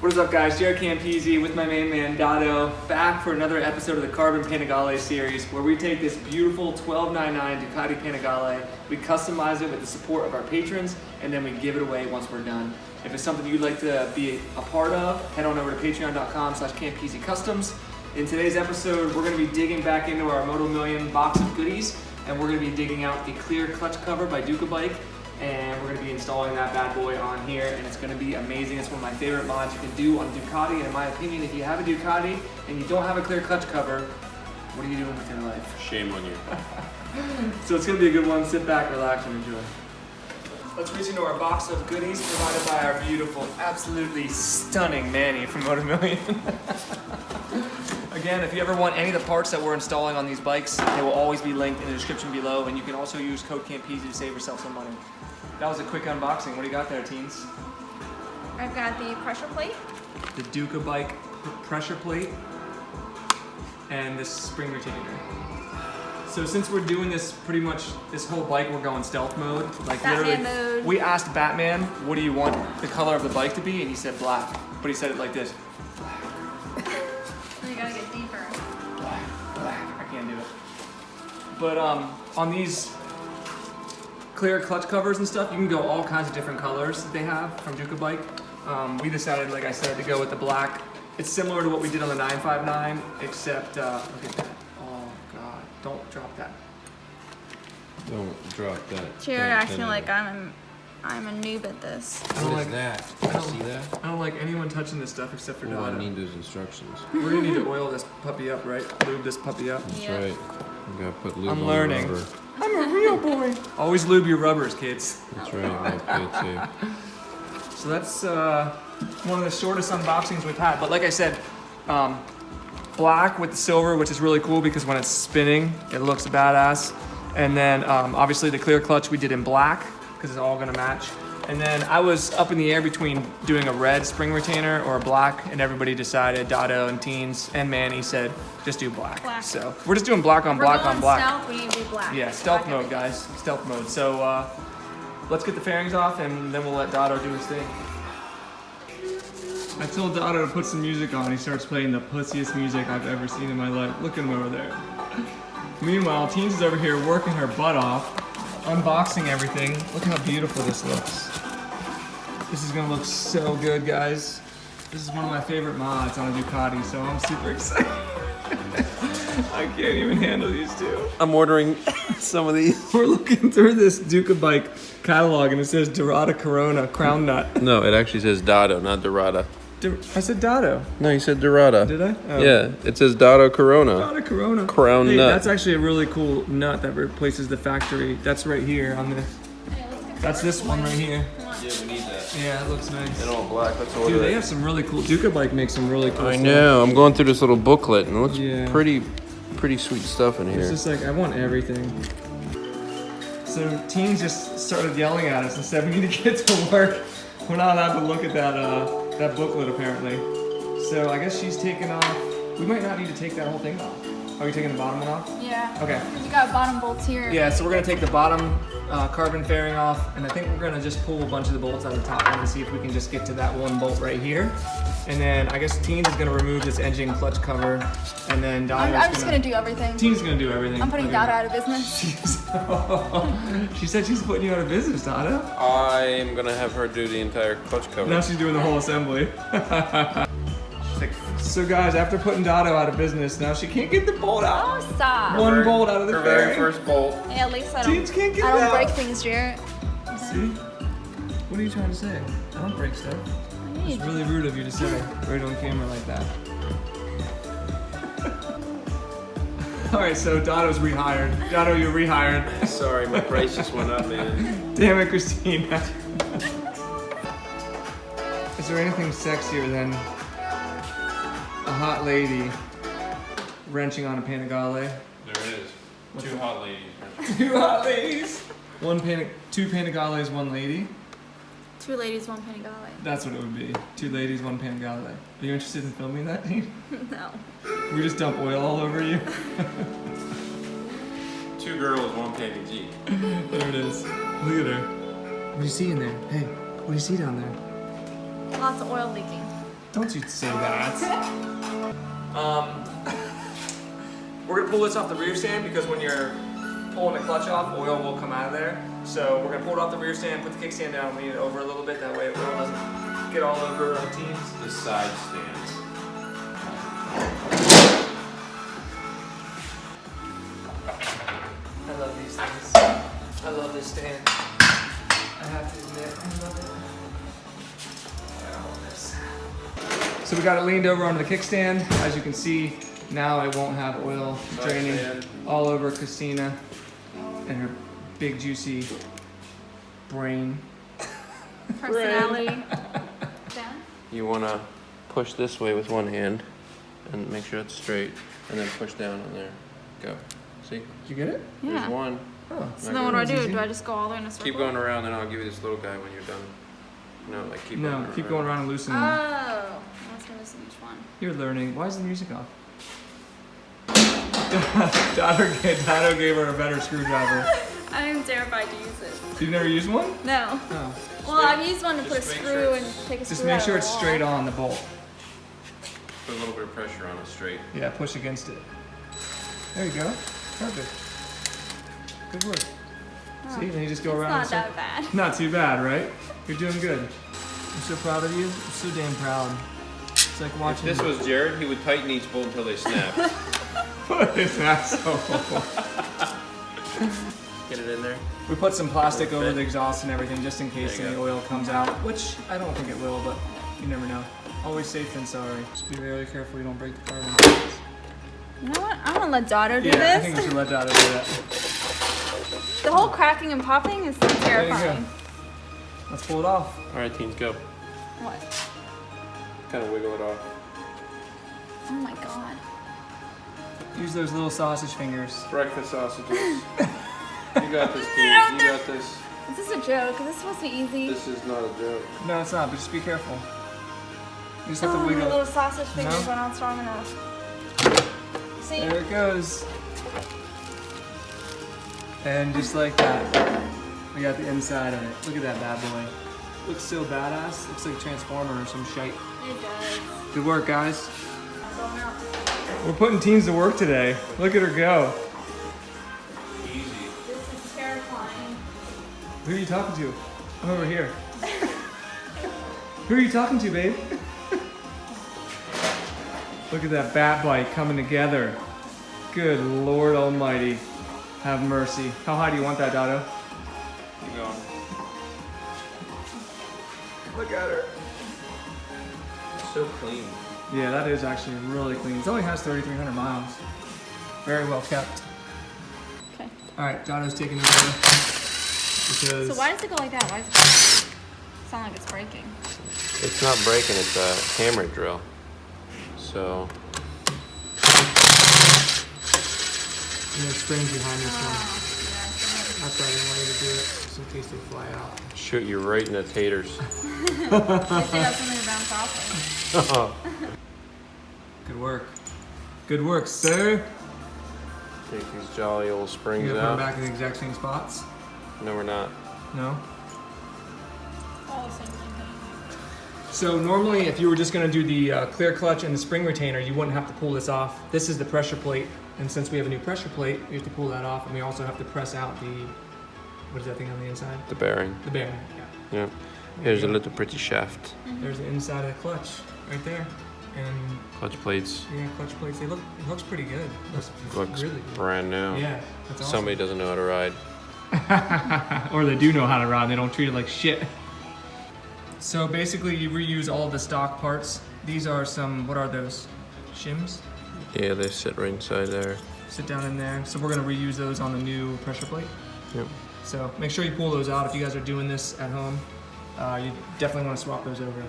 What is up, guys? JaretCampisi with my main man Dado, back for another episode of the Carbon Panigale Series, where we take this beautiful 1299 Ducati Panigale, we customize it with the support of our patrons, and then we give it away once we're done. If it's something you'd like to be a part of, head on over to patreon.com/Campisi Customs. In today's episode, we're going to be digging back into our Moto Million box of goodies, and we're going to be digging out the clear clutch cover by Ducabike. And we're going to be installing that bad boy on here, and it's going to be amazing. It's one of my favorite mods you can do on Ducati, and in my opinion, if you have a Ducati and you don't have a clear clutch cover, what are you doing with your life? Shame on you. So it's going to be a good one. Sit back, relax, and enjoy. Let's reach into our box of goodies provided by our beautiful, absolutely stunning Manny from Moto Million. Again, if you ever want any of the parts that we're installing on these bikes, they will always be linked in the description below, and you can also use code Campisi to save yourself some money. That was a quick unboxing. What do you got there, teens? I've got the pressure plate. The Ducabike pressure plate and this spring retainer. So since we're doing this pretty much this whole bike, we're going stealth mode. Like Batman literally, mode. we asked Batman, what do you want the color of the bike to be? And he said black, but he said it like this. You gotta get deeper. Black. I can't do it. But on these clear clutch covers and stuff, you can go all kinds of different colors that they have from Ducabike. We decided, like I said, to go with the black. It's similar to what we did on the 959, except look at that. Oh God! Don't drop that. Don't drop that. Jared acting like I'm a noob at this. What is that? See that? I don't like anyone touching this stuff except for All I Dada. need is instructions. We're gonna need to oil this puppy up, right? Lube this puppy up. That's Yeah. right. We gotta put lube I'm on learning. the rubber. I'm a real boy. Always lube your rubbers, kids. That's right. Gotta pay tape. So that's one of the shortest unboxings we've had. But like I said, black with the silver, which is really cool because when it's spinning, it looks badass. And then obviously the clear clutch we did in black because it's all gonna match. And then I was up in the air between doing a red spring retainer or a black, and everybody decided, Dado and teens and Manny said, just do black. So we're just doing black on black on black. Stealth, we need to do black. Yeah, stealth Black mode, guys. Stealth mode. So let's get the fairings off, and then we'll let Dado do his thing. I told Dado to put some music on. He starts playing the pussiest music I've ever seen in my life. Look at him over there. Meanwhile, Teens is over here working her butt off, unboxing everything. Look how beautiful this looks. This is gonna look so good, guys. This is one of my favorite mods on a Ducati, so I'm super excited. I can't even handle these two. I'm ordering some of these. We're looking through this Ducabike catalog and it says Dorada Corona Crown Nut. No, it actually says Dado, not Dorada. I said Dado. No, you said Dorada. Did I? Oh. Yeah, it says Dado Corona. Dorada Corona. Crown Hey, nut. that's actually a really cool nut that replaces the factory. That's right here on the. That's this one right here. Yeah, we need that. Yeah, it looks nice. In all black, let's order Dude, they it. have some really cool. Ducabike makes some really cool I stuff. know, I'm going through this little booklet and it looks Yeah. pretty sweet stuff in It's here. just like, I want everything. So teens just started yelling at us and said we need to get to work. We're not allowed to look at that booklet apparently. So I guess she's taking off. We might not need to take that whole thing off. Are you taking the bottom one off? Yeah. Okay. You got bottom bolts here. Yeah, so we're gonna take the bottom carbon fairing off, and I think we're gonna just pull a bunch of the bolts out of the top one and see if we can just get to that one bolt right here. And then I guess Teens is gonna remove this engine clutch cover, and then Dado's I'm just gonna do everything. Teens is gonna do everything. I'm putting Okay. Dada out of business. She said she's putting you out of business, Dada. I'm gonna have her do the entire clutch cover. Now she's doing the whole assembly. She's like, so guys, after putting Dado out of business, now she can't get the bolt out. Oh, stop. One bolt out of the Her very fairing. first bolt. Hey, at least I Teens can't get it don't out. break things, Jaret. See? What are you trying to say? I don't break stuff. It's really rude of you to say right on camera like that. Alright, so Dado's rehired. Dado, you're rehired. Sorry, my price just went up, man. Damn it, Christina. Is there anything sexier than a hot lady wrenching on a Panigale? There is. Two hot ladies. Two hot ladies. Two Panigales, one lady. Two ladies, one Panigale. That's what it would be. Two ladies, one Panigale. Are you interested in filming that? No. We just dump oil all over you. Two girls, one PG. There it is. Look at her. What do you see in there? Hey, what do you see down there? Lots of oil leaking. Don't you say that. We're gonna pull this off the rear stand because when you're pulling the clutch off, oil will come out of there. So we're gonna pull it off the rear stand, put the kickstand down, lean it over a little bit. That way oil doesn't get all over our teams. The side stands. I love these things. I love this stand. I have to admit, I love it. I love this. So we got it leaned over onto the kickstand. As you can see, now it won't have oil draining all over Christina and her big juicy brain. Personality. Down. You want to push this way with one hand and make sure it's straight, and then push down on there. Go. See? Did you get it? Yeah. There's one. Oh. So then what do I do? Do I just go all the way in a circle? Keep going around, and I'll give you this little guy when you're done. No, like keep going around. Keep going around and loosen them. Oh. I was missing each one. You're learning. Why is the music off? Dado gave her a better screwdriver. I'm terrified to use it. You've never used one? No. Oh. Well, I've used one to put a Just make screw sure and take a screw Just make out sure of it's the straight wall. on the bolt. Put a little bit of pressure on it straight. Yeah, push against it. There you go. Perfect. Good work. Oh, See, then you just go it's around. not and that bad. Not too bad, right? You're doing good. I'm so proud of you. I'm so damn proud. It's like If watching. this was Jared, he would tighten each bolt until they snap. What is asshole? Get it in there. We put some plastic over Fit. the exhaust and everything just in case There you any go. oil comes out, which I don't think it will, but you never know. Always safe than sorry. Just be very careful you don't break the carbon. You know what? I'm gonna let Dotto do Yeah, I this. think we should let Dado do that. The whole cracking and popping is so There you terrifying. go. Let's pull it off. All right, teams, go. What? Kind of wiggle it off. Oh my god. Use those little sausage fingers. Breakfast sausages. You got this, teams. You got this. Is this a joke? Is this supposed to be easy? This is not a joke. No, it's not, but just be careful. You just have to Oh, my wiggle little it. sausage fingers No? are not strong enough. See? There it goes. And just like that, we got the inside of it. Look at that bad boy. Looks so badass. Looks like a transformer or some shite. It does. Good work, guys. Going out. We're putting teams to work today. Look at her go. Easy. This is terrifying. Who are you talking to? I'm over here. Who are you talking to, babe? Look at that bat bite coming together. Good Lord Almighty. Have mercy. How high do you want that, Dado? Keep going. Look at her. So clean. Yeah, that is actually really clean. It only has 3,300 miles. Very well kept. Okay. All right, Dado's taking it over. Because So why does it go like that? Why does it sound like it's breaking? It's not breaking, it's a hammer drill. So, there's springs behind this one. Oh, That's why I didn't want you to do it, just in case they fly out. shoot you right in the taters. yeah. They should have something to bounce off of. Good work. Good work, sir. Take these jolly old You springs gonna put them out. back in the exact same spots? No, we're not. No? All the same thing. So normally if you were just gonna do the clear clutch and the spring retainer, you wouldn't have to pull this off. This is the pressure plate, and since we have a new pressure plate, we have to pull that off, and we also have to press out the, what is that thing on the inside? The bearing. The bearing, yeah. Yeah. Here's a little pretty shaft. There's the inside of the clutch, right there. And Clutch plates. yeah, clutch plates, it looks pretty good. Looks Looks really good. brand new. Yeah, that's awesome. Somebody doesn't know how to ride. Or they do know how to ride, they don't treat it like shit. So basically you reuse all of the stock parts. These are some, what are those? Shims? Yeah, they sit right inside there. Sit down in there. So we're gonna reuse those on the new pressure plate. Yep. So make sure you pull those out if you guys are doing this at home. You definitely wanna swap those over.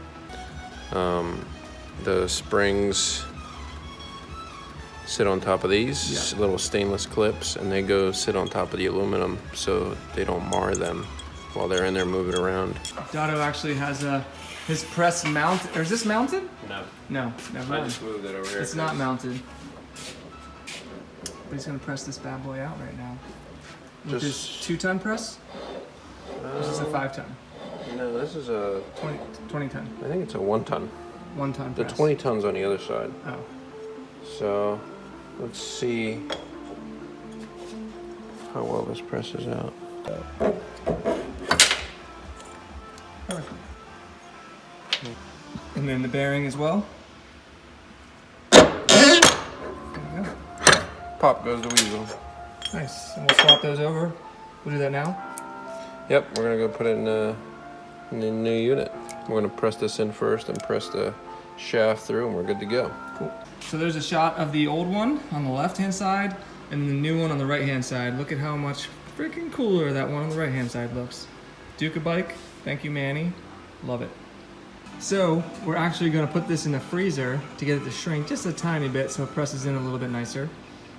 The springs sit on top of these little stainless clips, and they go sit on top of the aluminum so they don't mar them while they're in there moving around. Dado actually has his press mount, or is this mounted? No. No, never I mind. just moved it over here. It's not mounted. But he's gonna press this bad boy out right now. With his Just 2-ton press? Or is this a 5-ton? no, this is a 20 ton. I think it's a 1-ton. 1-ton The press? 20 tons on the other side. Oh. So let's see how well this presses out. And then the bearing as well. There you go. Pop goes the weasel. Nice. And we'll swap those over. We'll do that now. Yep, we're gonna go put it in the new unit. We're gonna press this in first and press the shaft through, and we're good to go. Cool. So there's a shot of the old one on the left-hand side and the new one on the right-hand side. Look at how much freaking cooler that one on the right-hand side looks. Ducabike, thank you, Manny. Love it. So we're actually gonna put this in the freezer to get it to shrink just a tiny bit so it presses in a little bit nicer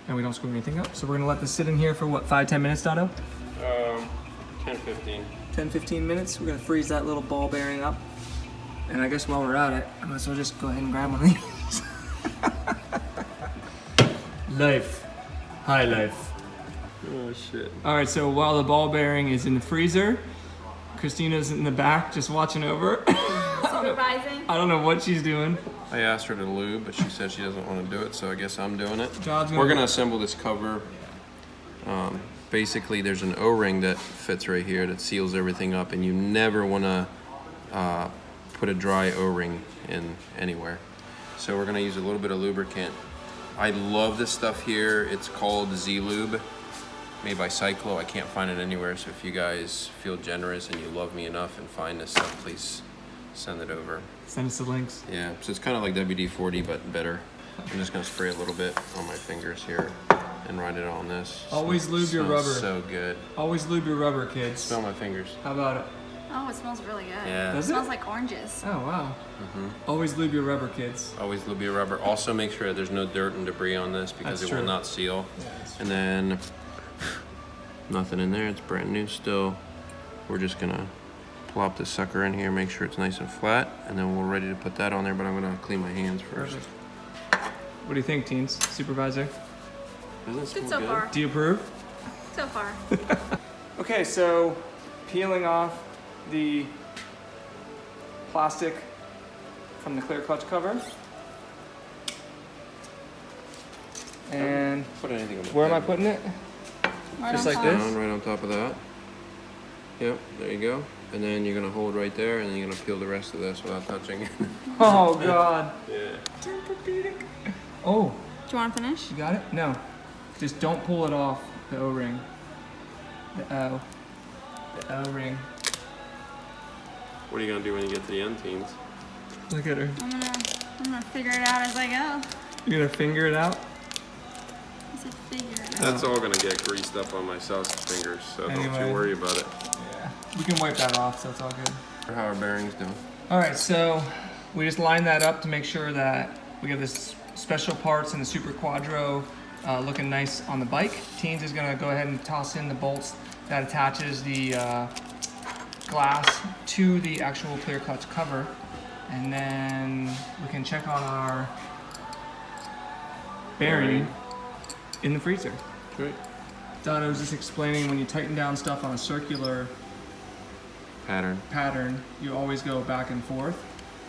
and we don't screw anything up. So we're gonna let this sit in here for what, 5-10 minutes, Dotto? 10-15. 10-15 minutes. We're gonna freeze that little ball bearing up. And I guess while we're at it, I might as well just go ahead and grab one of these. Life. High life. Oh shit. All right, so while the ball bearing is in the freezer, Christina's in the back just watching over. Supervising. I don't know what she's doing. I asked her to lube, but she said she doesn't want to do it, so I guess I'm doing it. Job's We're gonna assemble this cover. Basically, there's an O-ring that fits right here that seals everything up, and you never want to put a dry O-ring in anywhere. So we're gonna use a little bit of lubricant. I love this stuff here. It's called Z-Lube, made by Cyclo. I can't find it anywhere, so if you guys feel generous and you love me enough and find this stuff, please send it over. Send us the links. Yeah, so it's kind of like WD-40, but better. I'm just gonna spray a little bit on my fingers here and ride it on this. Always lube your Smells rubber. so good. Always lube your rubber, kids. Smell my fingers. How about it? Oh, it smells really good. Yeah. It Does smells it? like oranges. Oh, wow. Always lube your rubber, kids. Always lube your rubber. Also make sure there's no dirt and debris on this because That's it will true. not seal. Yeah, that's And then nothing in there. It's brand new still. We're just gonna plop this sucker in here, make sure it's nice and flat, and then we're ready to put that on there, but I'm gonna clean my hands first. Perfect. What do you think, teens? Supervisor? Doesn't it Good smell so far. Do you approve? So far. Okay, so peeling off the plastic from the clear clutch cover. And Put anything on the where am I table. putting it? Right Just on like top. this? Down, right on top of that. Yep, there you go. And then you're gonna hold right there, and then you're gonna peel the rest of this without touching it. Oh, God. Yeah. Oh, Do you want to finish? you got it? No. Just don't pull it off the O-ring. The O. The O-ring. What are you gonna do when you get to the end, teens? Look at her. I'm gonna figure it out as I go. You're gonna finger it out? I said figure it out. That's all gonna get greased up on my sauce fingers, so don't Anyway. you worry about it. Yeah. We can wipe that off, so it's all good. How our bearings doing? All right, so we just lined that up to make sure that we have this special parts and the Super Quadro looking nice on the bike. Teens is gonna go ahead and toss in the bolts that attaches the glass to the actual clear clutch cover. And then we can check on our bearing in the freezer. Great. Donna was just explaining when you tighten down stuff on a circular pattern, you always go back and forth.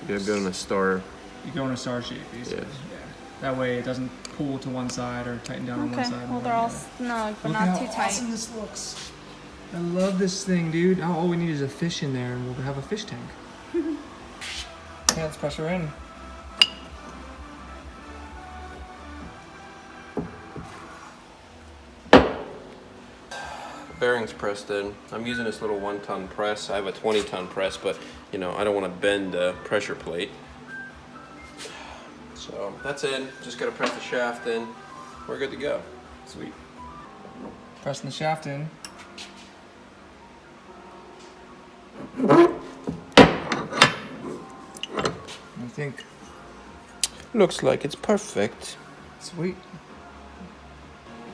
You gotta go in a star. You go in a star shape, basically. Yes. Yeah. That way it doesn't pull to one side or tighten down on one Okay. side. Well, or they're all the other. snug, but Look not at too how tight. awesome this looks. I love this thing, dude. Now all we need is a fish in there and we'll have a fish tank. Yeah, let's press her in. Bearings pressed in. I'm using this little 1-ton press. I have a 20-ton press, but you know, I don't want to bend the pressure plate. So that's in. Just gotta press the shaft in. We're good to go. Sweet. Pressing the shaft in. I think. Looks like it's perfect. Sweet.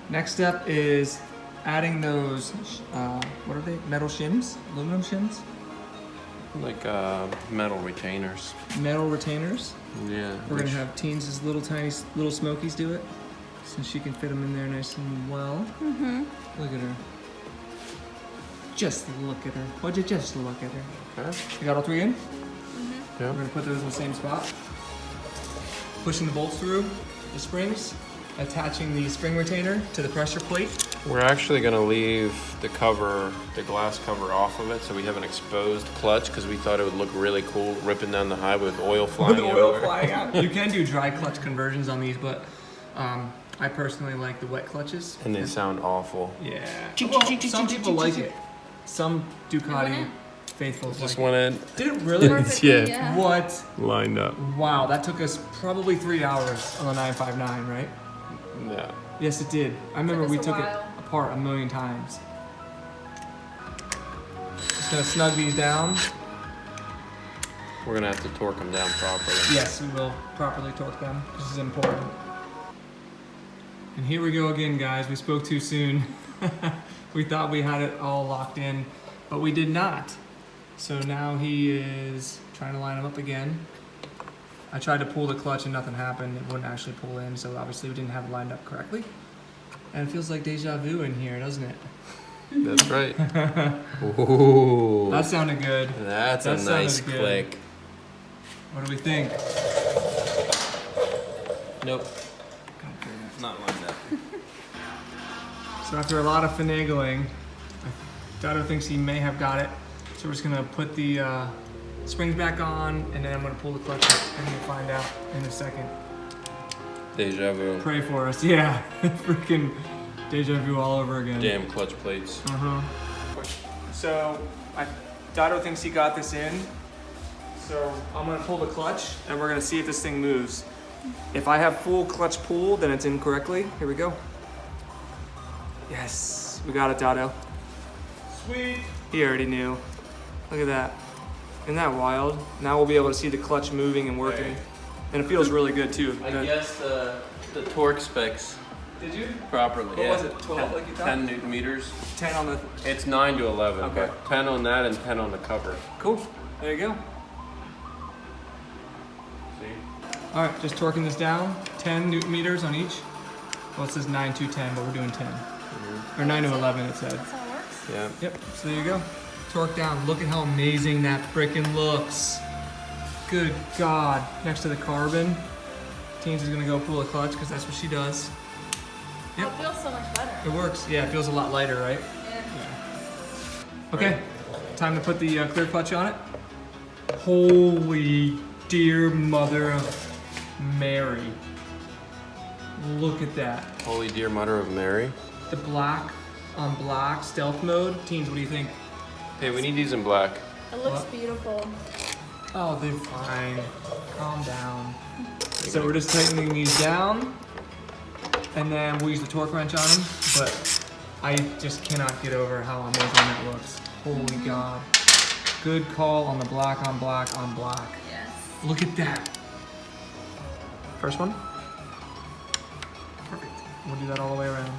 Next step is adding those, what are they? Metal shims? Aluminum shims? Like metal retainers. Metal retainers. Yeah. We're gonna have Teens' little tiny little smokies do it, since she can fit them in there nice and well. Mm-hmm. Look at her. Just look at her. Would you just look at her? Okay. You got all three in? Mm-hmm. We're Yeah. gonna put those in the same spot. pushing the bolts through the springs, attaching the spring retainer to the pressure plate. We're actually gonna leave the cover, the glass cover off of it, so we have an exposed clutch because we thought it would look really cool ripping down the highway with oil flying With oil everywhere. flying out. You can do dry clutch conversions on these, but I personally like the wet clutches. And they sound awful. Yeah. Well, some people like it. Some Ducati faithfuls Just like went in, it. Did it really? Perfectly, yeah. What? lined up. Wow, that took us probably 3 hours on the 959, right? Yeah. Yes, it did. I remember us we a took it while. apart a million times. Just gonna snug these down. We're gonna have to torque them down properly. Yes, we will properly torque them. This is important. And here we go again, guys. We spoke too soon. We thought we had it all locked in, but we did not. So now he is trying to line them up again. I tried to pull the clutch and nothing happened. It wouldn't actually pull in, so obviously we didn't have it lined up correctly. And it feels like deja vu in here, doesn't it? That's right. Ooh. That sounded good. That's that a nice sounded good. click. What do we think? Nope. Not lined up. So after a lot of finagling, Dado thinks he may have got it. So we're just gonna put the springs back on, and then I'm gonna pull the clutch up, and we'll find out in a second. Deja vu. Pray for us, yeah. Freaking deja vu all over again. Damn clutch plates. So Dado thinks he got this in. So I'm gonna pull the clutch, and we're gonna see if this thing moves. If I have full clutch pull, then it's in correctly. Here we go. Yes, we got it, Dado. Sweet. He already knew. Look at that. Isn't that wild? Now we'll be able to see the clutch moving and working. Right. And it feels really good too. I guess the torque specs Did you? properly. What yeah. was it, 12 like you thought? 10 Newton meters. 10 on the... It's 9 to 11, Okay. but 10 on that and 10 on the cover. Cool. There you go. See? All right, just torquing this down. 10 Newton meters on each. Well, it says 9 to 10, but we're doing 10. Or 9 to 11, it said. That's how it works. Yeah. Yep, so there you go. Torque down. Look at how amazing that freaking looks. Good God. Next to the Carbon. Teens is gonna go pull a clutch because that's what she does. Yep. It feels so much better. It works. Yeah, it feels a lot lighter, right? Yeah. Okay, time to put the clear clutch on it. Holy dear mother of Mary. Look at that. Holy dear mother of Mary. The black on black stealth mode. Teens, what do you think? Hey, we need these in black. It looks What? beautiful. Oh, they're fine. Calm down. So we're just tightening these down, and then we'll use the torque wrench on them, but I just cannot get over how amazing that looks. Holy God. Good call on the black on black on black. Yes. Look at that. First one. Perfect. We'll do that all the way around.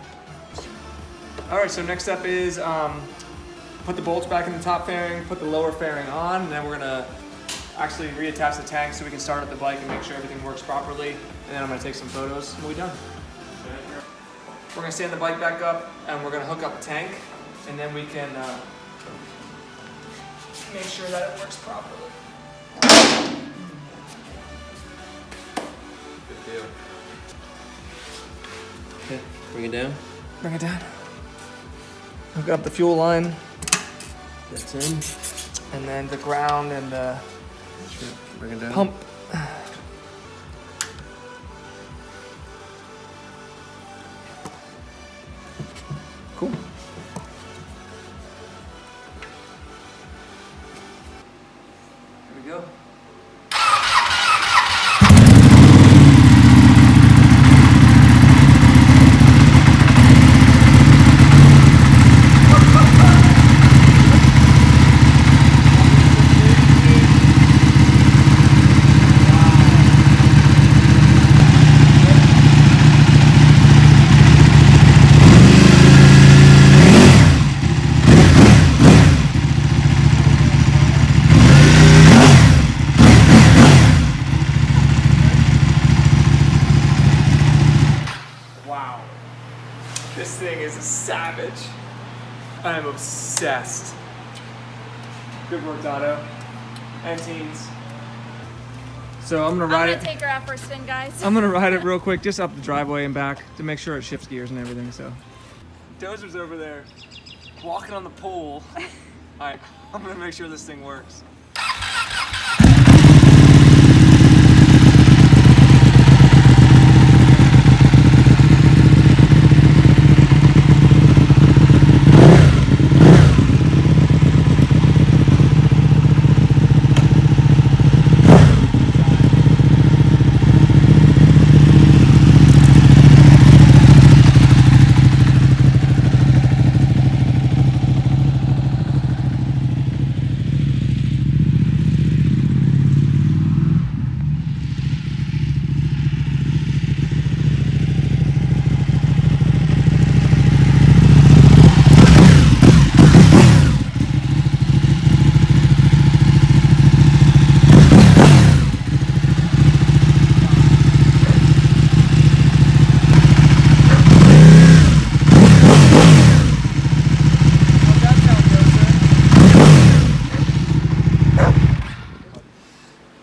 All right, so next step is put the bolts back in the top fairing, put the lower fairing on, and then we're gonna actually reattach the tank so we can start up the bike and make sure everything works properly. And then I'm gonna take some photos and we'll be done. We're gonna stand the bike back up and we're gonna hook up the tank, and then we can make sure that it works properly. Good deal. Okay, bring it down. Bring it down. Hook up the fuel line, That's in. and then the ground and the Sure. Bring it down. pump. Cool. Here we go. Wow. This thing is a savage. I am obsessed. Good work, Dado. And teens. So I'm gonna I'm ride gonna it. take her out for a spin, guys. I'm gonna ride it real quick, just up the driveway and back to make sure it shifts gears and everything. So Dozer's over there, walking on the pole. All right, I'm gonna make sure this thing works.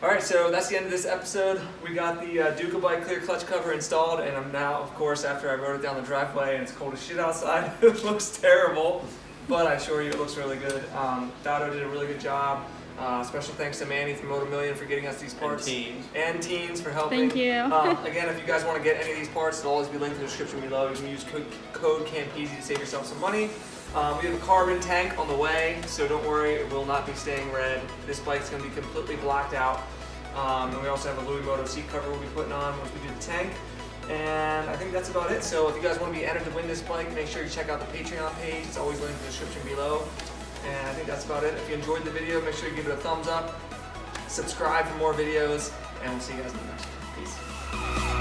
Alright, so that's the end of this episode. We got the Ducabike clear clutch cover installed, and I'm now, of course, after I rode it down the driveway and it's cold as shit outside, it looks terrible, but I assure you it looks really good. Dado did a really good job. Special thanks to Manny from Motor Million for getting us these parts. And Teens for helping. Thank you. Again, if you guys want to get any of these parts, it'll always be linked in the description below. You can use code Campisi to save yourself some money. We have a carbon tank on the way, so don't worry, it will not be staying red. This bike's going to be completely blacked out. And we also have a Louis Moto seat cover we'll be putting on once we do the tank. And I think that's about it. So if you guys want to be entered to win this bike, make sure you check out the Patreon page. It's always linked in the description below. And I think that's about it. If you enjoyed the video, make sure you give it a thumbs up. Subscribe for more videos. And we'll see you guys in the next one. Peace.